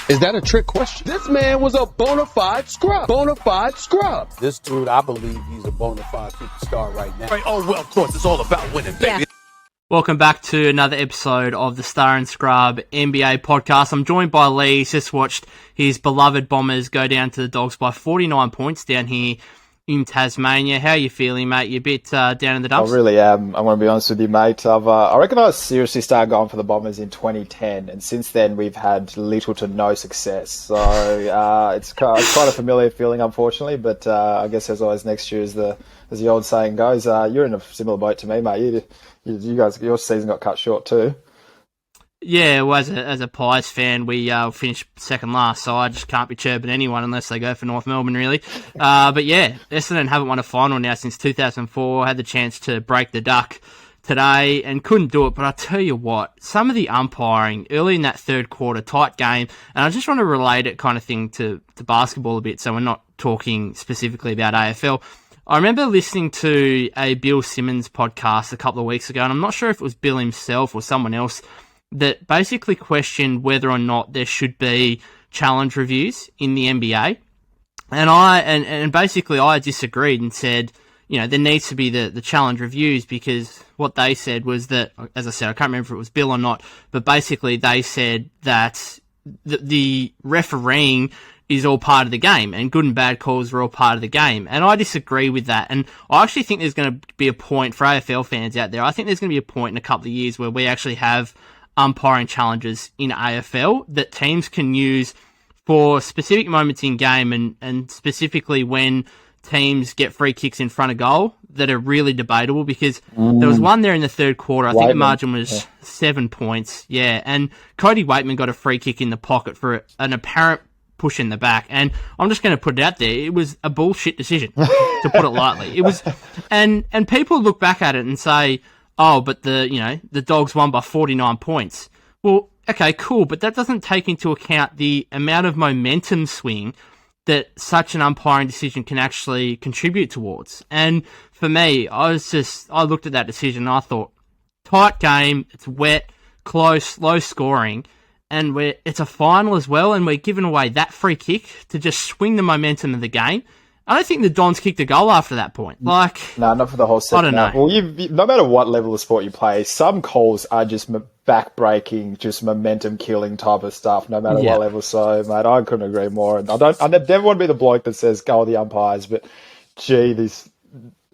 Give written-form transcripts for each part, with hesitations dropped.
Is that a trick question? This man was a bona fide scrub. Bona fide scrub. This dude, I believe he's a bona fide superstar right now. Right? Oh, well, of course, it's all about winning, baby. Yeah. Welcome back to another episode of the Star and Scrub NBA podcast. I'm joined by Lee. He's just watched his beloved Bombers go down to the Dogs by 49 points down here in Tasmania. How are you feeling, mate? You're a bit down in the dumps? I really am. I'm going to be honest with you, mate. I reckon I seriously started going for the Bombers in 2010, and since then we've had little to no success. So it's quite a familiar feeling, unfortunately. But I guess as always, next year, as the old saying goes, you're in a similar boat to me, mate. You guys, your season got cut short too. Yeah, well, as a Pies fan, we finished second last, so I just can't be chirping anyone unless they go for North Melbourne, really. But yeah, Essendon haven't won a final now since 2004. Had the chance to break the duck today and couldn't do it. But I tell you what, some of the umpiring early in that third quarter, tight game, and I just want to relate it kind of thing to basketball a bit, so we're not talking specifically about AFL. I remember listening to a Bill Simmons podcast a couple of weeks ago, and I'm not sure if it was Bill himself or someone else, that basically questioned whether or not there should be challenge reviews in the NBA. And basically I disagreed and said, you know, there needs to be the challenge reviews, because what they said was that, as I said, I can't remember if it was Bill or not, but basically they said that the refereeing is all part of the game, and good and bad calls are all part of the game. And I disagree with that. And I actually think there's going to be a point for AFL fans out there. I think there's going to be a point in a couple of years where we actually have umpiring challenges in AFL that teams can use for specific moments in game, and specifically when teams get free kicks in front of goal that are really debatable, because there was one there in the third quarter. I think the margin was 7 points. Yeah. And Cody Waitman got a free kick in the pocket for an apparent push in the back, and I'm just going to put it out there, it was a bullshit decision, to put it lightly. It was, and people look back at it and say, oh, but the Dogs won by 49 points. Well, okay, cool, but that doesn't take into account the amount of momentum swing that such an umpiring decision can actually contribute towards. And for me, I looked at that decision and I thought, tight game, it's wet, close, low scoring, and it's a final as well, and we're giving away that free kick to just swing the momentum of the game. I don't think the Dons kicked a goal after that point. No, not for the whole second. I don't know. Well, no matter what level of sport you play, some calls are just back-breaking, just momentum-killing type of stuff, no matter what level. So, mate, I couldn't agree more. I never want to be the bloke that says, go with the umpires, but, gee,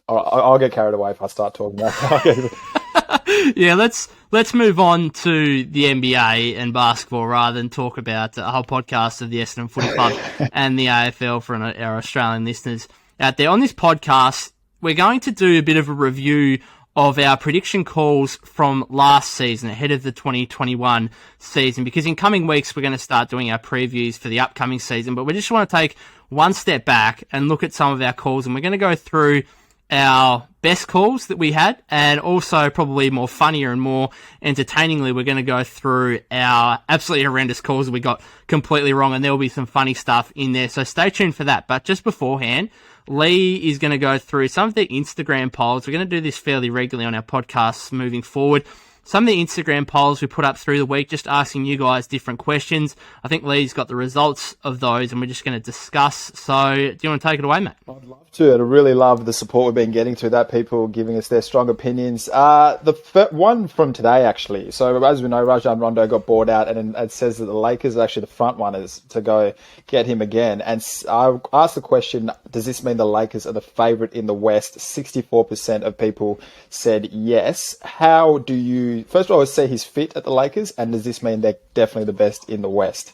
I'll get carried away if I start talking about that. Yeah, let's move on to the NBA and basketball rather than talk about a whole podcast of the Essendon Footy Club and the AFL for our Australian listeners out there. On this podcast, we're going to do a bit of a review of our prediction calls from last season ahead of the 2021 season, because in coming weeks we're going to start doing our previews for the upcoming season, but we just want to take one step back and look at some of our calls, and we're going to go through our best calls that we had, and also probably more funnier and more entertainingly, we're going to go through our absolutely horrendous calls that we got completely wrong, and there will be some funny stuff in there, so stay tuned for that. But just beforehand, Lee is going to go through some of the Instagram polls. We're going to do this fairly regularly on our podcasts moving forward. Some of the Instagram polls we put up through the week, just asking you guys different questions. I think Lee's got the results of those, and we're just going to discuss. So, do you want to take it away, mate? I'd love to. I really love the support we've been getting to that, people giving us their strong opinions. The one from today, actually. So, as we know, Rajon Rondo got bought out, and it says that the Lakers are actually the front runners to go get him again. And I asked the question, does this mean the Lakers are the favourite in the West? 64% of people said yes. How do you... First of all, I would say he's fit at the Lakers, and does this mean they're definitely the best in the West?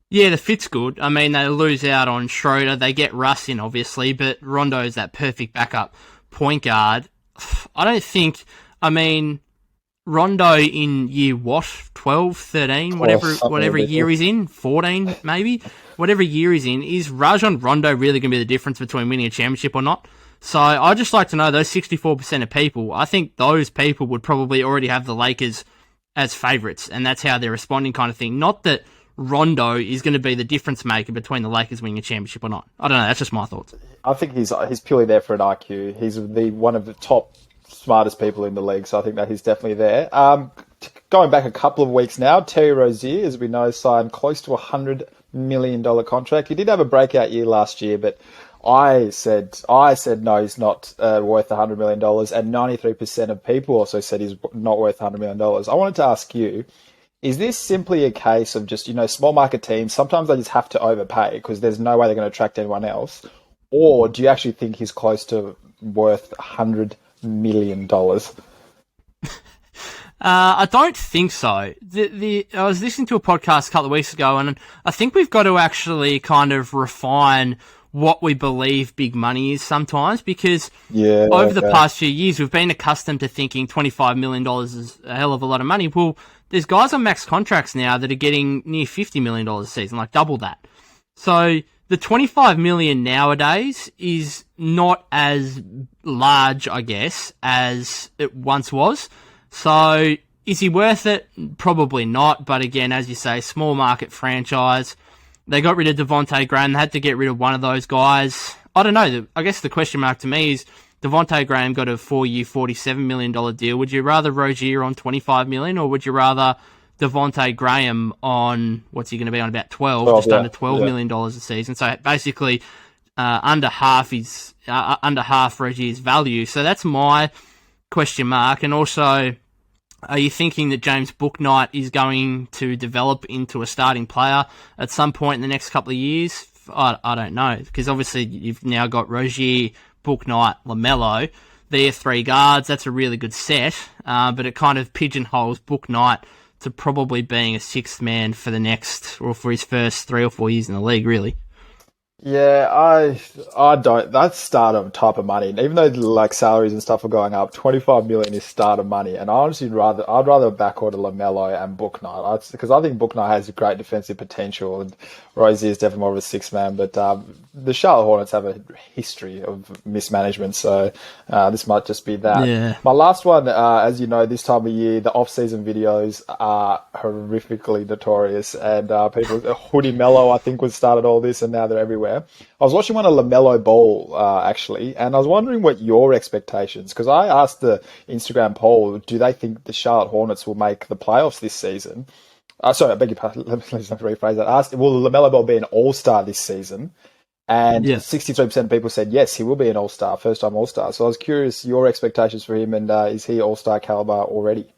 Yeah, the fit's good. I mean, they lose out on Schroeder. They get Russ in, obviously, but Rondo is that perfect backup point guard. I don't think... I mean, Rondo in year, 12, 13, whatever year he's in, 14 maybe, whatever year he's in, is Rajon Rondo really going to be the difference between winning a championship or not? So I'd just like to know, those 64% of people, I think those people would probably already have the Lakers as favourites, and that's how they're responding, kind of thing. Not that Rondo is going to be the difference maker between the Lakers winning a championship or not. I don't know, that's just my thoughts. I think he's purely there for an IQ. He's one of the top smartest people in the league, so I think that he's definitely there. going back a couple of weeks now, Terry Rozier, as we know, signed close to $100 million contract. He did have a breakout year last year, but I said no, he's not worth $100 million, and 93% of people also said he's not worth $100 million. I wanted to ask you, is this simply a case of just, small market teams, sometimes they just have to overpay because there's no way they're going to attract anyone else? Or do you actually think he's close to worth $100 million? I don't think so. I was listening to a podcast a couple of weeks ago, and I think we've got to actually kind of refine what we believe big money is sometimes, because over the past few years, we've been accustomed to thinking $25 million is a hell of a lot of money. Well, there's guys on max contracts now that are getting near $50 million a season, like double that. So the $25 million nowadays is not as large, I guess, as it once was. So is he worth it? Probably not. But again, as you say, small market franchise. They got rid of Devontae Graham. They had to get rid of one of those guys. I don't know. I guess the question mark to me is Devontae Graham got a 4-year, $47 million deal. Would you rather Rozier on $25 million, or would you rather Devontae Graham on, what's he going to be on, about 12, just under $12 million a season? So basically under half Rozier's value. So that's my question mark. And also, are you thinking that James Bouknight is going to develop into a starting player at some point in the next couple of years? I don't know, because obviously you've now got Rozier, Bouknight, LaMelo. They're three guards. That's a really good set, but it kind of pigeonholes Bouknight to probably being a sixth man for the next, or for his first 3 or 4 years in the league, really. Yeah, I don't. That's starter type of money. Even though like salaries and stuff are going up, $25 million is starter money. And I'd rather backorder LaMelo and Bouknight, because I think Bouknight has a great defensive potential, and Rozier is definitely more of a six man. But the Charlotte Hornets have a history of mismanagement, so this might just be that. Yeah. My last one, as you know, this time of year, the off-season videos are horrifically notorious, and people, Hoodie Mello, I think, started all this, and now they're everywhere. I was watching one of LaMelo Ball, actually, and I was wondering what your expectations, because I asked the Instagram poll, do they think the Charlotte Hornets will make the playoffs this season? Sorry, I beg your pardon. Let me rephrase that. I asked, will LaMelo Ball be an all-star this season? And 63% of people said yes, he will be an all-star, first-time all-star. So I was curious your expectations for him, and is he all-star caliber already?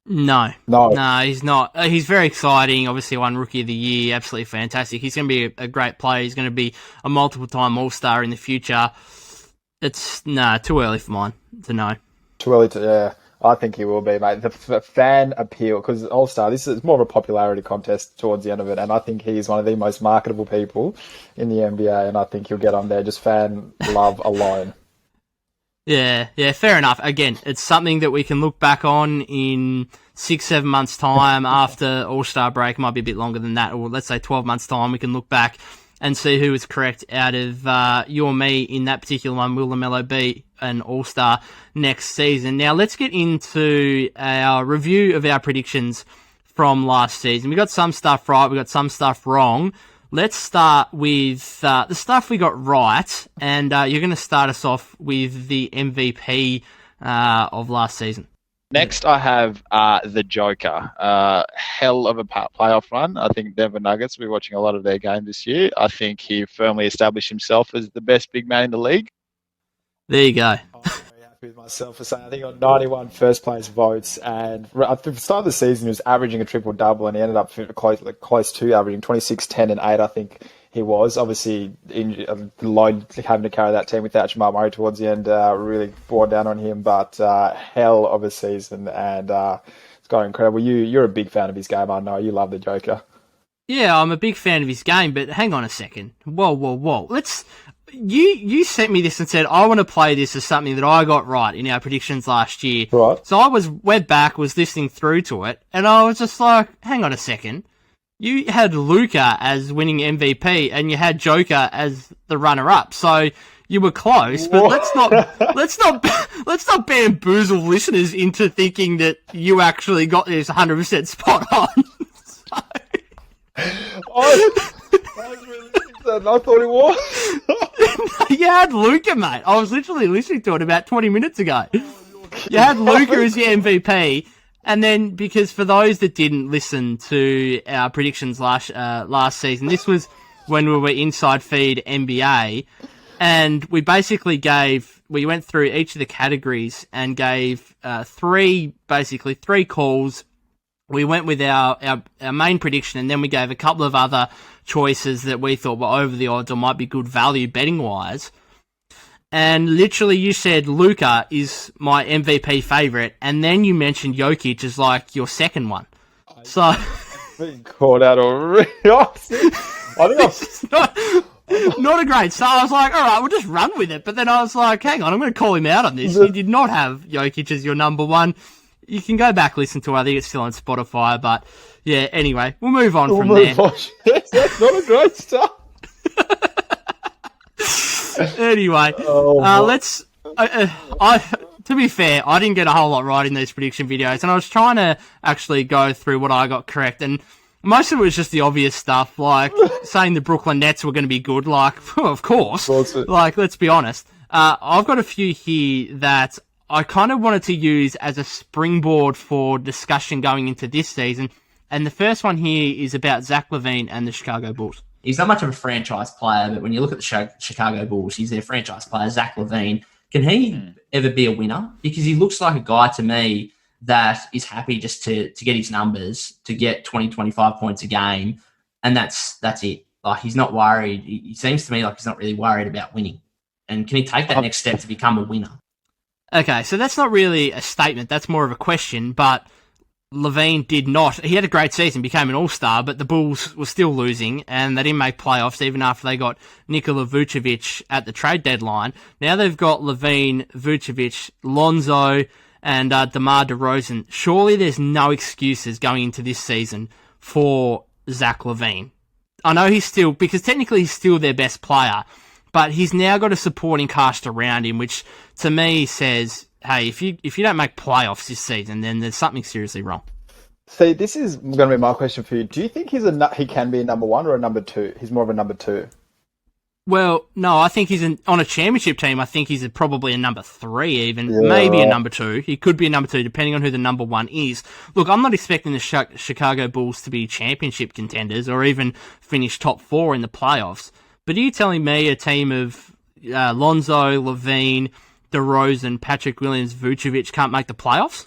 No, he's not. He's very exciting. Obviously, won Rookie of the Year. Absolutely fantastic. He's going to be a great player. He's going to be a multiple-time All-Star in the future. It's too early for mine to know. Too early to, yeah. I think he will be, mate. The fan appeal, because All-Star, this is more of a popularity contest towards the end of it, and I think he's one of the most marketable people in the NBA, and I think he'll get on there just fan love alone. Yeah, fair enough. Again, it's something that we can look back on in 6-7 months' time after All-Star break. It might be a bit longer than that, or let's say 12 months' time. We can look back and see who was correct out of you or me in that particular one. Will LaMelo be an All-Star next season? Now, let's get into our review of our predictions from last season. We got some stuff right, we got some stuff wrong. Let's start with the stuff we got right, and you're going to start us off with the MVP of last season. Next, I have the Joker. Hell of a playoff run. I think Denver Nuggets will be watching a lot of their game this year. I think he firmly established himself as the best big man in the league. There you go. I'm very happy with myself for saying I think I got 91 first place votes, and at the start of the season he was averaging a triple-double, and he ended up close to averaging 26, 10, and 8, I think he was. Obviously, having to carry that team without Jamal Murray towards the end really bore down on him, but hell of a season, and it's going incredible. You're a big fan of his game, I know. You love the Joker. Yeah, I'm a big fan of his game, but hang on a second. Whoa. You sent me this and said, I want to play this as something that I got right in our predictions last year. Right. So I went back, was listening through to it, and I was just like, hang on a second. You had Luka as winning MVP, and you had Joker as the runner-up. So you were close, but let's not bamboozle listeners into thinking that you actually got this 100% spot on. I thought it was. You had Luka, mate. I was literally listening to it about 20 minutes ago. You had Luka as your MVP, And then, because for those that didn't listen to our predictions last season, this was when we were inside feed NBA, and we basically we went through each of the categories and gave three calls. We went with our main prediction, and then we gave a couple of other choices that we thought were over the odds or might be good value betting wise. And literally, you said Luka is my MVP favourite, and then you mentioned Jokic as like your second one. So being called out already. I think it's not a great start. I was like, all right, we'll just run with it. But then I was like, hang on, I'm going to call him out on this. You did not have Jokic as your number one. You can go back listen to it. I think it's still on Spotify. But yeah, anyway, we'll move on from there. That's not a great start. Anyway, let's. To be fair, I didn't get a whole lot right in these prediction videos, and I was trying to actually go through what I got correct, and most of it was just the obvious stuff, like saying the Brooklyn Nets were going to be good. Like, of course. Like, let's be honest. I've got a few here that I kind of wanted to use as a springboard for discussion going into this season, and the first one here is about Zach Levine and the Chicago Bulls. He's not much of a franchise player, but when you look at the Chicago Bulls, he's their franchise player, Zach Levine. Can he ever be a winner? Because he looks like a guy to me that is happy just to get his numbers, to get 20, 25 points a game, and that's it. Like, he's not worried. He seems to me like he's not really worried about winning. And can he take that next step to become a winner? Okay, so that's not really a statement. That's more of a question, but Levine did not. He had a great season, became an all-star, but the Bulls were still losing, and they didn't make playoffs even after they got Nikola Vucevic at the trade deadline. Now they've got Levine, Vucevic, Lonzo, and DeMar DeRozan. Surely there's no excuses going into this season for Zach Levine. I know because technically he's still their best player, but he's now got a supporting cast around him, which to me says, hey, if you don't make playoffs this season, then there's something seriously wrong. See, this is going to be my question for you. Do you think he can be a number one or a number two? He's more of a number two. Well, no, I think he's on a championship team. I think he's probably a number three, even maybe a number two. He could be a number two, depending on who the number one is. Look, I'm not expecting the Chicago Bulls to be championship contenders or even finish top four in the playoffs. But are you telling me a team of Lonzo, Levine, DeRozan, Patrick Williams, Vucevic can't make the playoffs?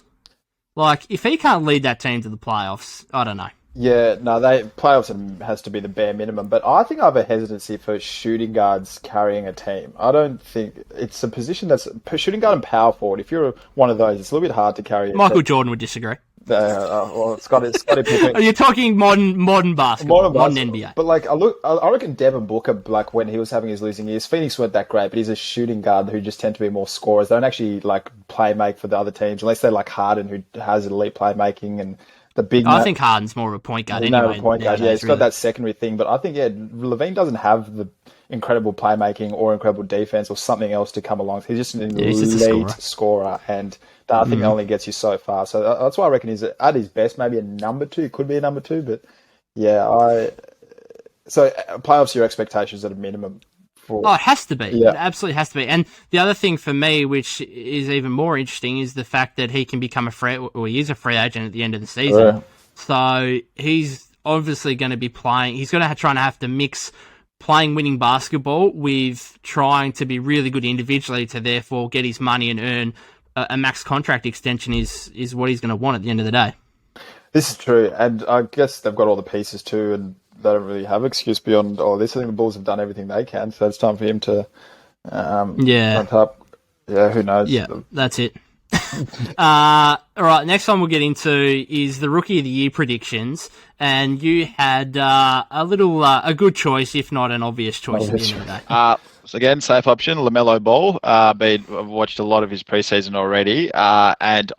Like, if he can't lead that team to the playoffs, I don't know. Yeah, no, playoffs has to be the bare minimum. But I think I have a hesitancy for shooting guards carrying a team. I don't think it's a position that's shooting guard and power forward. If you're one of those, it's a little bit hard to carry. Michael Jordan would disagree. Well, Scottie Pippen. Are you talking modern basketball, modern NBA? But like, I reckon Devin Booker, like when he was having his losing years, Phoenix weren't that great, but he's a shooting guard who just tend to be more scorers. They don't actually like make for the other teams unless they're like Harden, who has elite playmaking and the big. I think Harden's more of a point guard anyway. Point guard, yeah, he's got that secondary thing, but I think Levine doesn't have the incredible playmaking or incredible defense or something else to come along. He's just an elite scorer, and that I think only gets you so far. So that's why I reckon he's at his best, maybe a number two. Could be a number two, but yeah, so playoffs, your expectations at a minimum. It has to be. Yeah. It absolutely has to be. And the other thing for me, which is even more interesting, is the fact that he can become he is a free agent at the end of the season. Yeah. So he's obviously going to be playing. He's going to have to mix playing winning basketball with trying to be really good individually to therefore get his money and earn a max contract extension is what he's going to want at the end of the day. This is true. And I guess they've got all the pieces too, and they don't really have excuse beyond all this. I think the Bulls have done everything they can, so it's time for him to front up. Yeah, who knows? Yeah, that's it. All right, next one we'll get into is the Rookie of the Year predictions, and you had a good choice, if not an obvious choice at the end of the day. So again, safe option, LaMelo Ball. I've watched a lot of his preseason already, and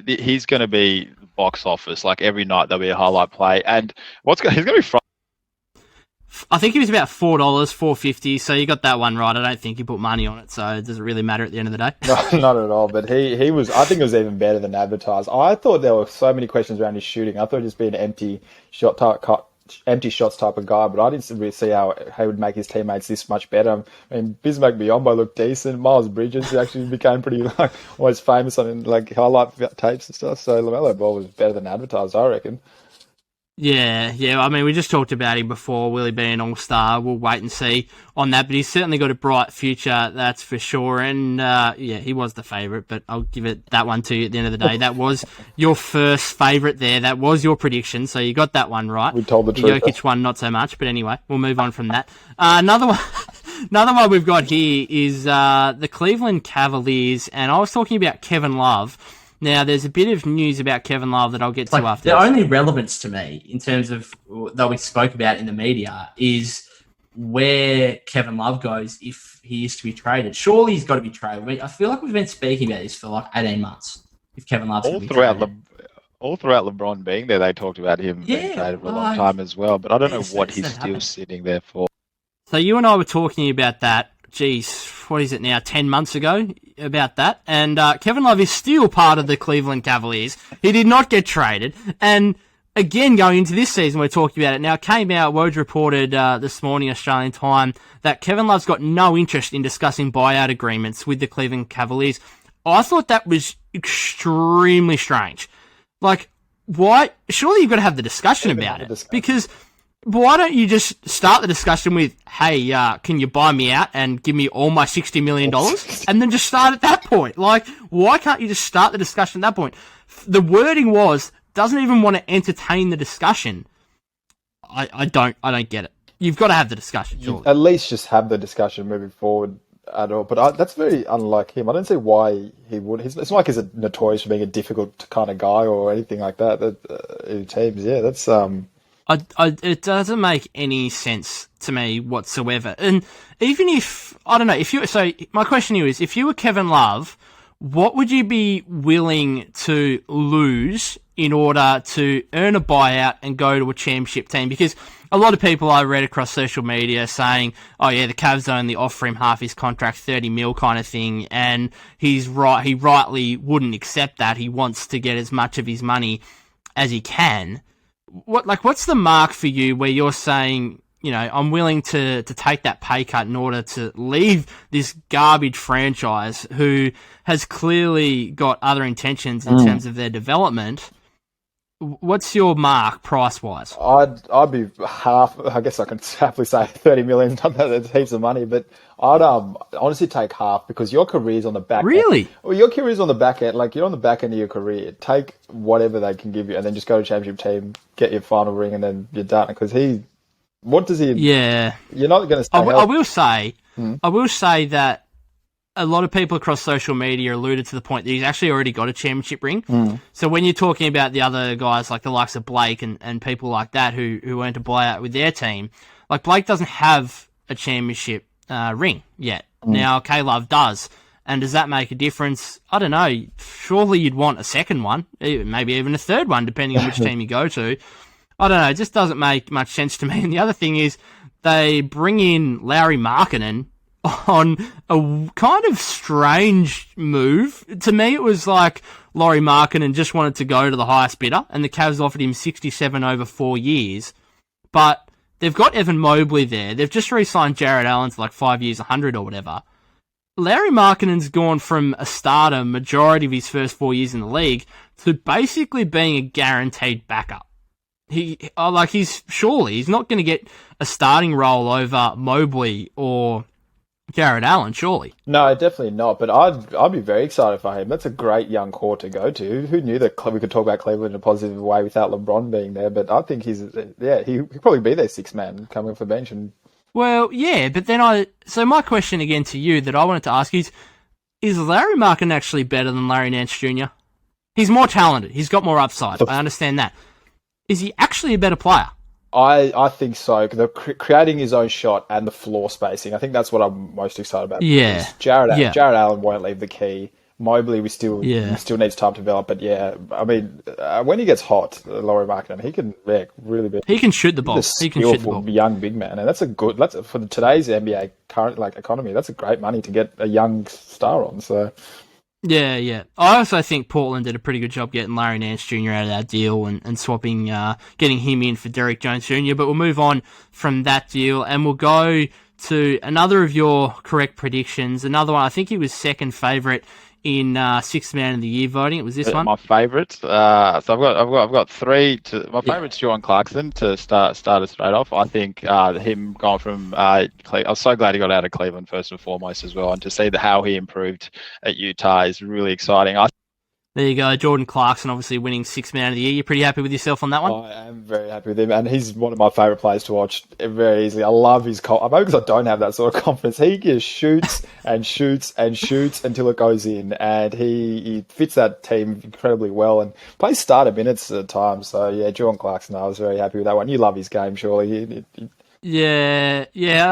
he's going to be box office. Like every night there'll be a highlight play, and he's going to be. I think he was about $4, $4.50. So you got that one right. I don't think you put money on it, so it doesn't really matter at the end of the day. No, not at all. But he was. I think it was even better than advertised. I thought there were so many questions around his shooting. I thought it'd just be an empty shot empty shots type of guy, but I didn't really see how he would make his teammates this much better. I mean, Bismack Biyombo looked decent. Miles Bridges actually became pretty like almost famous on like highlight tapes and stuff. So LaMelo Ball was better than advertised, I reckon. Yeah. I mean, we just talked about him before, will he be an all-star? We'll wait and see on that, but he's certainly got a bright future, that's for sure. And, he was the favourite, but I'll give it that one to you at the end of the day. That was your first favourite there. That was your prediction, so you got that one right. We told the truth. Jokic one, not so much, but anyway, we'll move on from that. Another one we've got here is the Cleveland Cavaliers, and I was talking about Kevin Love. Now, there's a bit of news about Kevin Love that I'll get to after. The only relevance to me, in terms of that we spoke about in the media, is where Kevin Love goes if he is to be traded. Surely he's got to be traded. I feel like we've been speaking about this for like 18 months. If Kevin Love's all throughout LeBron being there, they talked about him being traded for a long time as well. But I don't know what he's still sitting there for. So you and I were talking about that. Geez, what is it now? 10 months ago about that. And Kevin Love is still part of the Cleveland Cavaliers. He did not get traded. And again, going into this season, we're talking about it. Now, it came out, Woj reported this morning, Australian time, that Kevin Love's got no interest in discussing buyout agreements with the Cleveland Cavaliers. I thought that was extremely strange. Like, why? Surely you've got to have the discussion about it. Because why don't you just start the discussion with, hey, can you buy me out and give me all my $60 million? And then just start at that point. Like, why can't you just start the discussion at that point? The wording was, doesn't even want to entertain the discussion. I don't get it. You've got to have the discussion, surely. At least just have the discussion moving forward at all. But that's very unlike him. I don't see why he would. It's not like he's notorious for being a difficult kind of guy or anything like that. In teams, yeah, that's it doesn't make any sense to me whatsoever. And even if, I don't know, so my question to you is, if you were Kevin Love, what would you be willing to lose in order to earn a buyout and go to a championship team? Because a lot of people I read across social media saying, oh yeah, the Cavs only offer him half his contract, 30 mil kind of thing. And he's right. He rightly wouldn't accept that. He wants to get as much of his money as he can. What's the mark for you where you're saying, you know, I'm willing to take that pay cut in order to leave this garbage franchise who has clearly got other intentions in terms of their development? What's your mark price-wise? I'd be half. I guess I can happily say 30 million. Not that it's heaps of money, but I'd honestly take half because your career's on the back end. Really? Well, your career's on the back end. Like, you're on the back end of your career. Take whatever they can give you and then just go to championship team, get your final ring, and then you're done. Because what does he... Yeah. You're not going to stay I will say that a lot of people across social media alluded to the point that he's actually already got a championship ring. So when you're talking about the other guys like the likes of Blake and people like that who earned a buyout with their team, like Blake doesn't have a championship ring yet. Now, K-Love does. And does that make a difference? I don't know. Surely you'd want a second one, maybe even a third one, depending on which team you go to. I don't know. It just doesn't make much sense to me. And the other thing is they bring in Lauri Markkanen on a kind of strange move. To me, it was like Lauri Markkanen just wanted to go to the highest bidder, and the Cavs offered him 67 over 4 years. But they've got Evan Mobley there. They've just re-signed Jared Allen to like 5 years, 100 or whatever. Lauri Markkanen's gone from a starter majority of his first 4 years in the league to basically being a guaranteed backup. He's not going to get a starting role over Mobley or Jared Allen, surely. No, definitely not. But I'd be very excited for him. That's a great young core to go to. Who knew that we could talk about Cleveland in a positive way without LeBron being there? But I think he'd probably be their sixth man coming off the bench. Well, yeah, but then so my question again to you that I wanted to ask is Lauri Markkanen actually better than Larry Nance Jr.? He's more talented. He's got more upside. I understand that. Is he actually a better player? I think so. Creating his own shot and the floor spacing, I think that's what I'm most excited about. Yeah. Jared Allen won't leave the key. Mobley, we still needs time to develop. But yeah, I mean, when he gets hot, Lauri Markkanen, he can really be. He can shoot the ball. He can shoot the ball. Young big man, and that's for today's NBA current economy. That's a great money to get a young star on. So Yeah, yeah. I also think Portland did a pretty good job getting Larry Nance Jr. out of that deal and swapping, getting him in for Derek Jones Jr. But we'll move on from that deal and we'll go to another of your correct predictions. Another one, I think he was second favourite in Sixth Man of the Year voting. It was this one. My favourites. So I've got three. My favourite's Jordan Clarkson to start us straight off. I think him going from I was so glad he got out of Cleveland first and foremost as well, and to see how he improved at Utah is really exciting. There you go, Jordan Clarkson, obviously winning Sixth Man of the Year. You're pretty happy with yourself on that one? I am very happy with him, and he's one of my favourite players to watch very easily. I love his maybe because I don't have that sort of confidence. He just shoots and shoots and shoots until it goes in, and he fits that team incredibly well and plays starter minutes at times. So, yeah, Jordan Clarkson, I was very happy with that one. You love his game, surely. Yeah,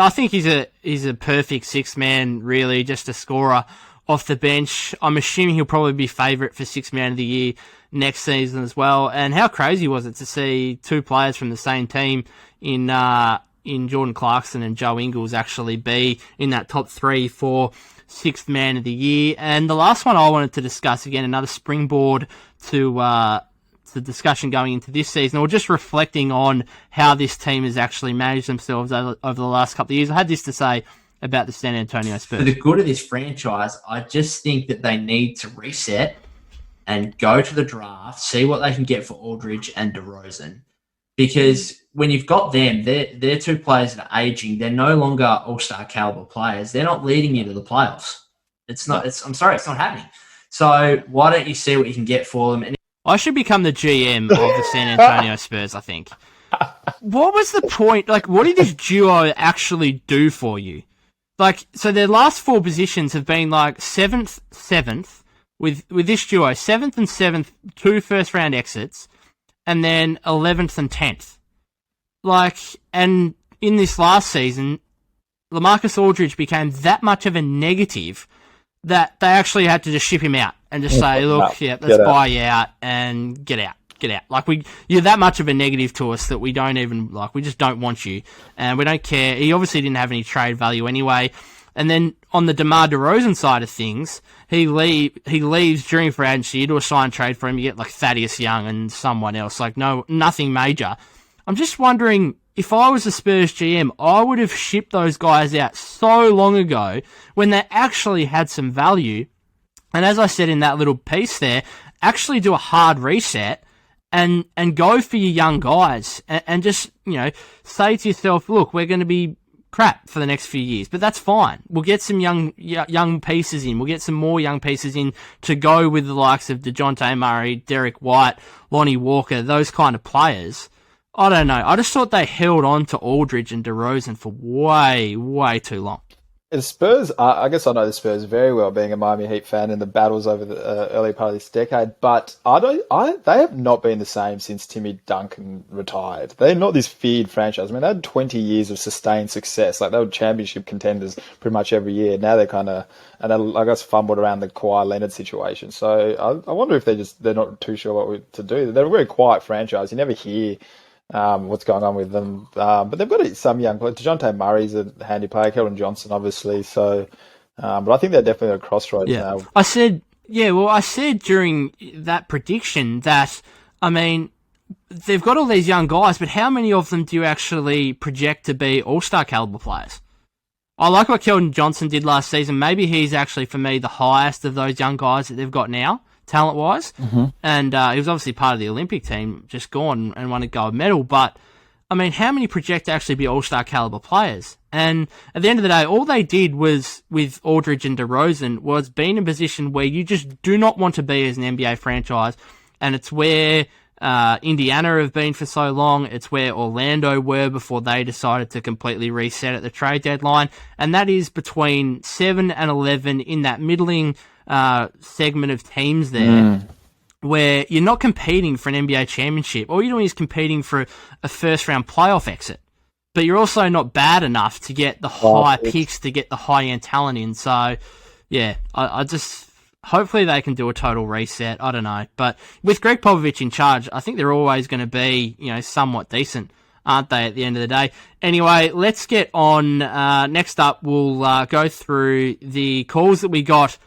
I think he's a perfect sixth man, really, just a scorer off the bench. I'm assuming he'll probably be favourite for Sixth Man of the Year next season as well. And how crazy was it to see two players from the same team in Jordan Clarkson and Joe Ingles actually be in that top three for Sixth Man of the Year. And the last one I wanted to discuss, again, another springboard to the discussion going into this season, or just reflecting on how this team has actually managed themselves over the last couple of years. I had this to say about the San Antonio Spurs. For the good of this franchise, I just think that they need to reset and go to the draft, see what they can get for Aldridge and DeRozan. Because when you've got them, they're two players that are aging. They're no longer all-star caliber players. They're not leading you to the playoffs. I'm sorry, it's not happening. So why don't you see what you can get for them? And I should become the GM of the San Antonio Spurs, I think. What was the point? Like, what did this duo actually do for you? Like, so their last four positions have been like 7th, with this duo, 7th and 7th, 2 first-round exits, and then 11th and 10th. Like, and in this last season, LaMarcus Aldridge became that much of a negative that they actually had to just ship him out and just say, look, let's buy you out and get out. Get out. Like, you're that much of a negative to us that we don't even, like, we just don't want you. And we don't care. He obviously didn't have any trade value anyway. And then on the DeMar DeRozan side of things, he leaves during free agency. You do a sign trade for him, you get like Thaddeus Young and someone else. Like, nothing major. I'm just wondering, if I was the Spurs GM, I would have shipped those guys out so long ago when they actually had some value. And as I said in that little piece there, actually do a hard reset and go for your young guys and just, say to yourself, look, we're going to be crap for the next few years, but that's fine. We'll get some young pieces in. We'll get some more young pieces in to go with the likes of DeJounte Murray, Derek White, Lonnie Walker, those kind of players. I don't know. I just thought they held on to Aldridge and DeRozan for way, way too long. The Spurs, I guess I know the Spurs very well, being a Miami Heat fan in the battles over the early part of this decade, but they have not been the same since Timmy Duncan retired. They're not this feared franchise. I mean, they had 20 years of sustained success. Like, they were championship contenders pretty much every year. Now they're kind of, and I guess, fumbled around the Kawhi Leonard situation. So I wonder if they're not too sure what to do. They're a very quiet franchise. You never hear what's going on with them. But they've got some young players. DeJounte Murray's a handy player, Keldon Johnson, obviously. So, but I think they're definitely at a crossroads now. I said during that prediction that, I mean, they've got all these young guys, but how many of them do you actually project to be all-star caliber players? I like what Keldon Johnson did last season. Maybe he's actually, for me, the highest of those young guys that they've got now, talent-wise. Mm-hmm. And he was obviously part of the Olympic team, just gone and won a gold medal. But, I mean, how many project to actually be all-star caliber players? And at the end of the day, all they did was, with Aldridge and DeRozan, was be in a position where you just do not want to be as an NBA franchise. And it's where Indiana have been for so long. It's where Orlando were before they decided to completely reset at the trade deadline. And that is between 7 and 11 in that middling segment of teams there, where you're not competing for an NBA championship. All you're doing is competing for a first-round playoff exit. But you're also not bad enough to get the high picks, to get the high-end talent in. So, yeah, I just... Hopefully they can do a total reset. I don't know. But with Greg Popovich in charge, I think they're always going to be, somewhat decent, aren't they, at the end of the day? Anyway, let's get on. Next up, we'll go through the calls that we got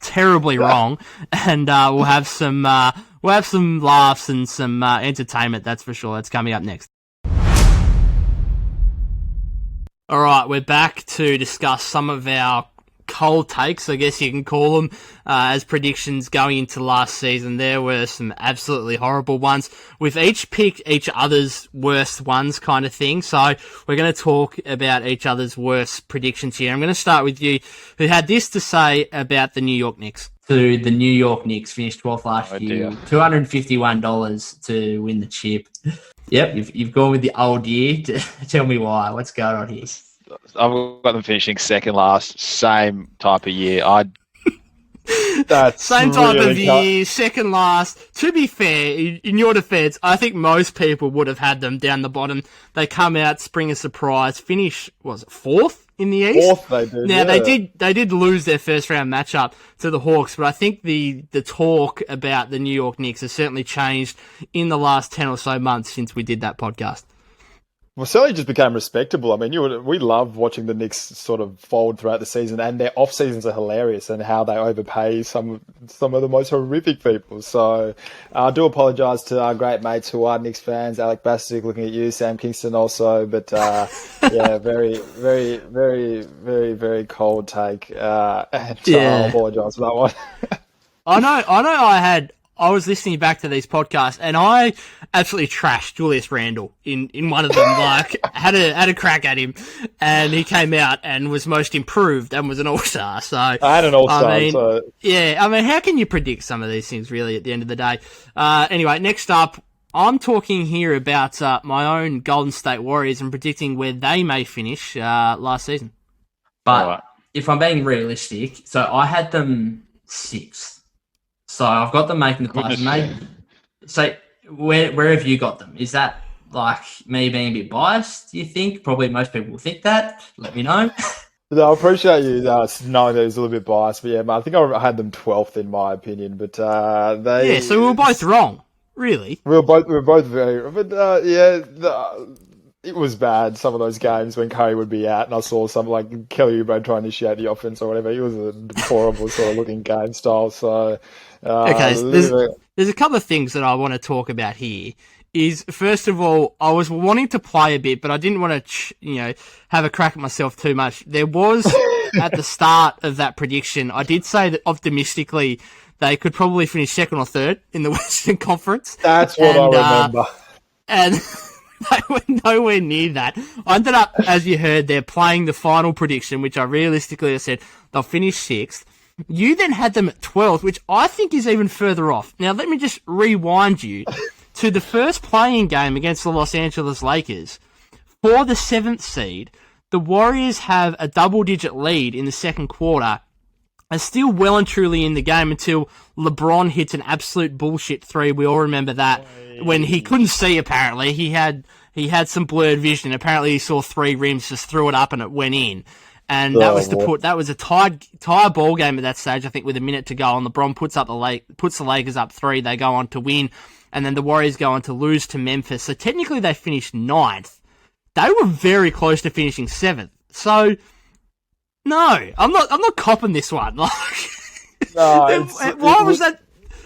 terribly wrong, and we'll have some laughs and some entertainment. That's for sure. That's coming up next. All right, we're back to discuss some of our cold takes, I guess you can call them, as predictions going into last season. There were some absolutely horrible ones. We've each picked each other's worst ones kind of thing. So we're going to talk about each other's worst predictions here. I'm going to start with you, who had this to say about the New York Knicks. So the New York Knicks finished 12th last year, $251 to win the chip. Yep, you've gone with the old year. Tell me why. What's going on here? I've got them finishing second last, same type of year. That's same type really of year, second last. To be fair, in your defence, I think most people would have had them down the bottom. They come out, spring a surprise, finish, was it fourth in the East? Fourth they did. Now yeah. they did lose their first round matchup to the Hawks, but I think the talk about the New York Knicks has certainly changed in the last 10 or so months since we did that podcast. Well, certainly just became respectable. I mean, we love watching the Knicks sort of fold throughout the season, and their off seasons are hilarious, and how they overpay some of the most horrific people. So I do apologise to our great mates who are Knicks fans, Alec Bastick, looking at you, Sam Kingston also, but yeah, very, very, very, very, very cold take, and I apologise for that one. I was listening back to these podcasts, and I absolutely trashed Julius Randle in one of them. Like, had a crack at him, and he came out and was most improved and was an all-star. So I had an all-star. How can you predict some of these things really at the end of the day? Anyway, next up, I'm talking here about my own Golden State Warriors and predicting where they may finish last season. But if I'm being realistic, so I had them 6th. So I've got them making the playoffs. So where have you got them? Is that like me being a bit biased, do you think? Probably most people will think that. Let me know. No, I appreciate you knowing that it was a little bit biased, but yeah, I think I had them 12th in my opinion. But they... Yeah, so we were both wrong, really. We were both very... But it was bad, some of those games when Curry would be out, and I saw something like Kelly Oubre try and initiate the offense or whatever. It was a deplorable sort of looking game style, so... Okay, so there's a couple of things that I want to talk about here. Is first of all, I was wanting to play a bit, but I didn't want to, have a crack at myself too much. There was at the start of that prediction, I did say that optimistically they could probably finish second or third in the Western Conference. That's what I remember. And they were nowhere near that. I ended up, as you heard, they're playing the final prediction, which I realistically said they'll finish 6th. You then had them at 12th, which I think is even further off. Now, let me just rewind you to the first playing game against the Los Angeles Lakers. For the 7th seed, the Warriors have a double-digit lead in the second quarter, are still well and truly in the game until LeBron hits an absolute bullshit 3. We all remember that. When he couldn't see, apparently. He had some blurred vision. Apparently, he saw 3 rims, just threw it up, and it went in. And that was a tied ball game at that stage, I think, with a minute to go. And LeBron puts the Lakers up 3. They go on to win, and then the Warriors go on to lose to Memphis. So technically, they finished 9th. They were very close to finishing 7th. So no, I'm not copping this one. Like, no, why was that?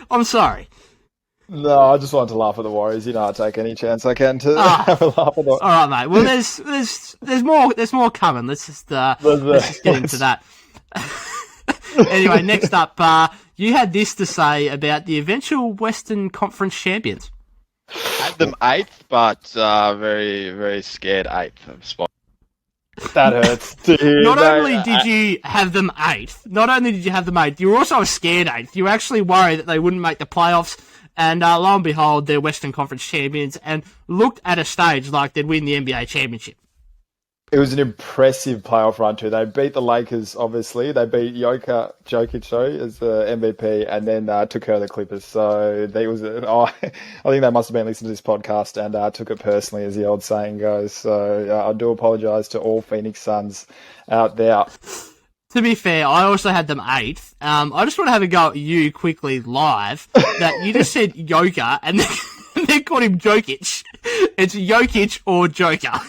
I'm sorry. No, I just wanted to laugh at the Warriors. I take any chance I can to have a laugh at them. All right, mate. Well, there's more coming. Let's just get into that. Anyway, next up, you had this to say about the eventual Western Conference champions. Had them 8th, but very, very scared 8th spot. That hurts to hear. Not only did you have them 8th, you were also scared 8th. You were actually worried that they wouldn't make the playoffs. And lo and behold, they're Western Conference champions and looked at a stage like they'd win the NBA championship. It was an impressive playoff run too. They beat the Lakers, obviously. They beat Jokic as the MVP, and then took care of the Clippers. So I think they must have been listening to this podcast and took it personally, as the old saying goes. So I do apologise to all Phoenix Suns out there. To be fair, I also had them 8th. I just want to have a go at you quickly live that you just said Joker and then called him Jokic. It's Jokic or Joker.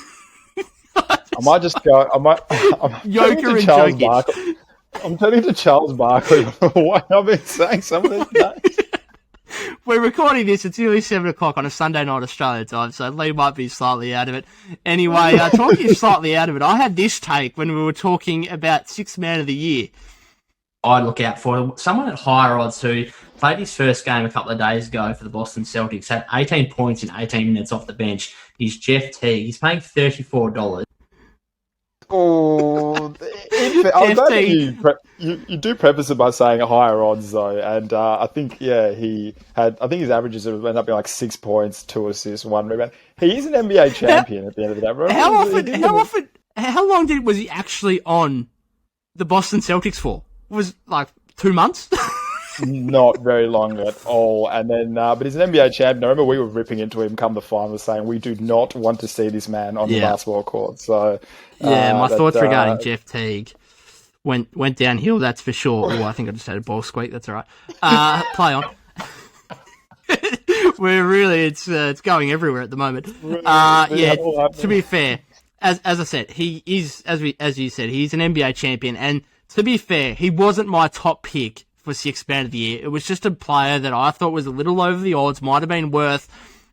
I might just go. Joker and Jokic. I'm turning to Charles Barkley. Why I've been saying some of these names. We're recording this. It's nearly 7 o'clock on a Sunday night Australia time, so Lee might be slightly out of it. Anyway, talking slightly out of it, I had this take when we were talking about Sixth Man of the Year. I'd look out for someone at higher odds who played his first game a couple of days ago for the Boston Celtics, had 18 points in 18 minutes off the bench. He's Jeff Teague. He's paying $34. Oh, I'm glad that you do preface it by saying higher odds though, and I think his averages have ended up being like 6 points, 2 assists, 1 rebound. He is an NBA champion at the end of the day. How long was he actually on the Boston Celtics for? Was like 2 months? Not very long at all. And then, but he's an NBA champion. I remember we were ripping into him come the final, saying we do not want to see this man on the basketball court. So, my thoughts regarding Jeff Teague went downhill. That's for sure. Oh, I think I just had a ball squeak. That's all right. Play on. We're really it's going everywhere at the moment. To be fair, as I said, he is as you said, he's an NBA champion, and to be fair, he wasn't my top pick for Sixth Man of the Year. It was just a player that I thought was a little over the odds, might have been worth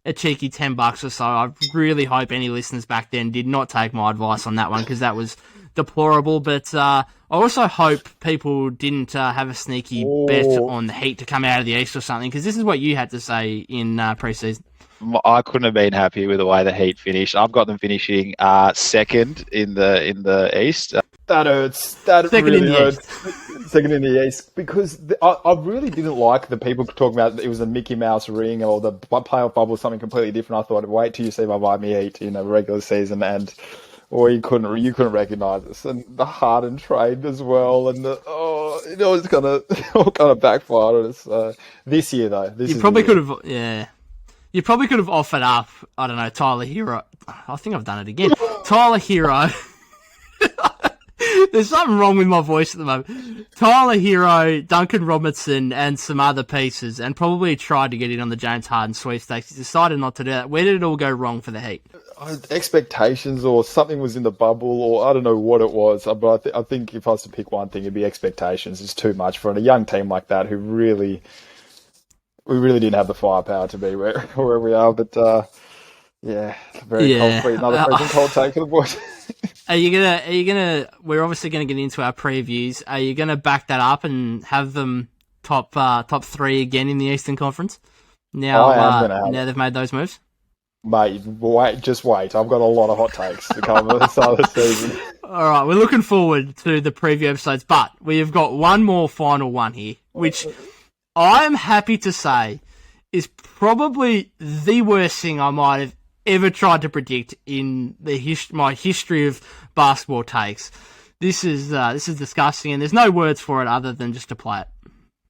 a cheeky $10 or so. I really hope any listeners back then did not take my advice on that one, because that was deplorable. But I also hope people didn't have a sneaky bet on the Heat to come out of the East or something, because this is what you had to say in pre-season. I couldn't have been happier with the way the Heat finished. I've got them finishing second in the East. That hurts. That really hurts. Second in the East, because I really didn't like the people talking about it was a Mickey Mouse ring or the playoff bubble, something completely different. I thought, wait till you see my Miami Heat in a regular season, you couldn't recognise us, and the Harden trade as well, and it's kind of backfired on us this year though. You probably could have offered up, I don't know, Tyler Hero. I think I've done it again. Tyler Hero. There's something wrong with my voice at the moment. Tyler Hero, Duncan Robinson, and some other pieces, and probably tried to get in on the James Harden sweepstakes. He decided not to do that. Where did it all go wrong for the Heat? Expectations, or something was in the bubble, or I don't know what it was. But I think if I was to pick one thing, it'd be expectations. It's too much for a young team like that who we really didn't have the firepower to be where we are. But concrete. Another freaking cold take for the boys. Are you gonna? We're obviously gonna get into our previews. Are you gonna back that up and have them top 3 again in the Eastern Conference? Now they've made those moves. Mate, just wait. I've got a lot of hot takes to cover at the start of the season. All right, we're looking forward to the preview episodes, but we have got one more final one here, which I am happy to say is probably the worst thing I might have ever tried to predict in my history of basketball takes. This is disgusting, and there's no words for it other than just to play it.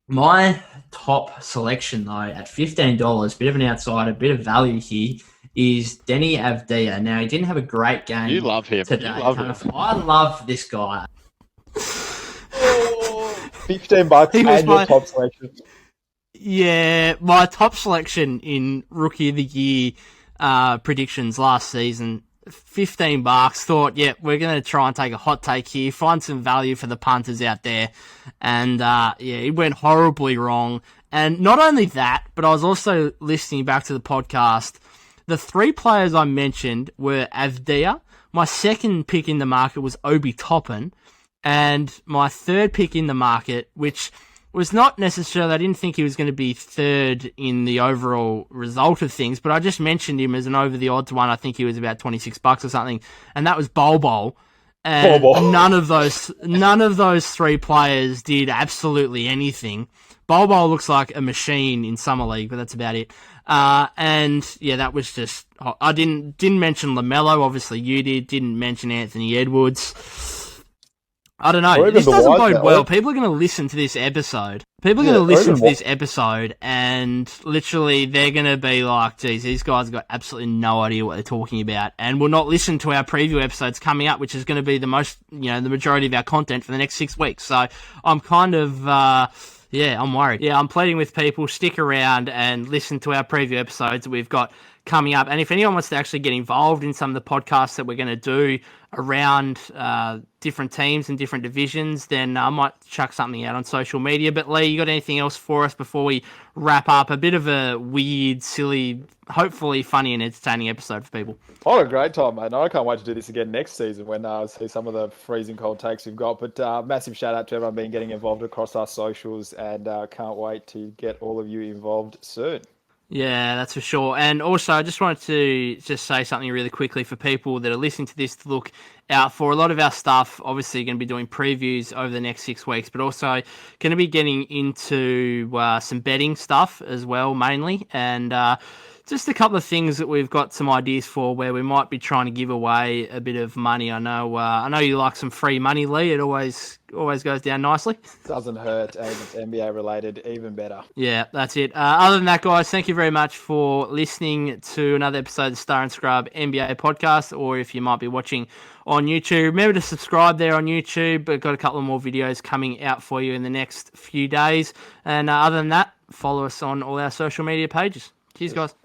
My top selection, though, at $15, bit of an outsider, bit of value here, is Denny Avdea. Now, he didn't have a great game. You love him. Today. I love this guy. $15 and your top selection. Yeah, my top selection in Rookie of the Year predictions last season, $15. Thought, we're going to try and take a hot take here, find some value for the punters out there. And it went horribly wrong. And not only that, but I was also listening back to the podcast. The 3 players I mentioned were Avdea. My second pick in the market was Obi Toppin. And my third pick in the market, which was not necessarily, I didn't think he was going to be third in the overall result of things, but I just mentioned him as an over the odds one. I think he was about $26 or something, and that was Bol. And none of those 3 players did absolutely anything. Bol looks like a machine in Summer League, but that's about it. That was just, I didn't mention LaMelo, obviously you didn't mention Anthony Edwards. I don't know. This doesn't bode well. People are going to listen to this episode. And literally they're going to be like, geez, these guys have got absolutely no idea what they're talking about, and will not listen to our preview episodes coming up, which is going to be the majority of our content for the next 6 weeks. So I'm kind of, I'm worried. Yeah, I'm pleading with people, stick around and listen to our preview episodes. We've got coming up. And if anyone wants to actually get involved in some of the podcasts that we're going to do around different teams and different divisions, then I might chuck something out on social media. But Lee, you got anything else for us before we wrap up? A bit of a weird, silly, hopefully funny and entertaining episode for people. I had a great time, mate. I can't wait to do this again next season when I see some of the freezing cold takes we've got. But massive shout out to everyone being getting involved across our socials, and can't wait to get all of you involved soon. Yeah, that's for sure. And also, I just wanted to just say something really quickly for people that are listening to this to look out for. A lot of our stuff, obviously, going to be doing previews over the next 6 weeks, but also going to be getting into some betting stuff as well, mainly. And just a couple of things that we've got some ideas for where we might be trying to give away a bit of money. I know you like some free money, Lee. It always goes down nicely. Doesn't hurt, and it's NBA related, even better. Yeah, that's it. Other than that, guys, thank you very much for listening to another episode of the Star and Scrub NBA podcast, or if you might be watching on YouTube, remember to subscribe there on YouTube. We've got a couple of more videos coming out for you in the next few days. And other than that, follow us on all our social media pages. Cheers, guys.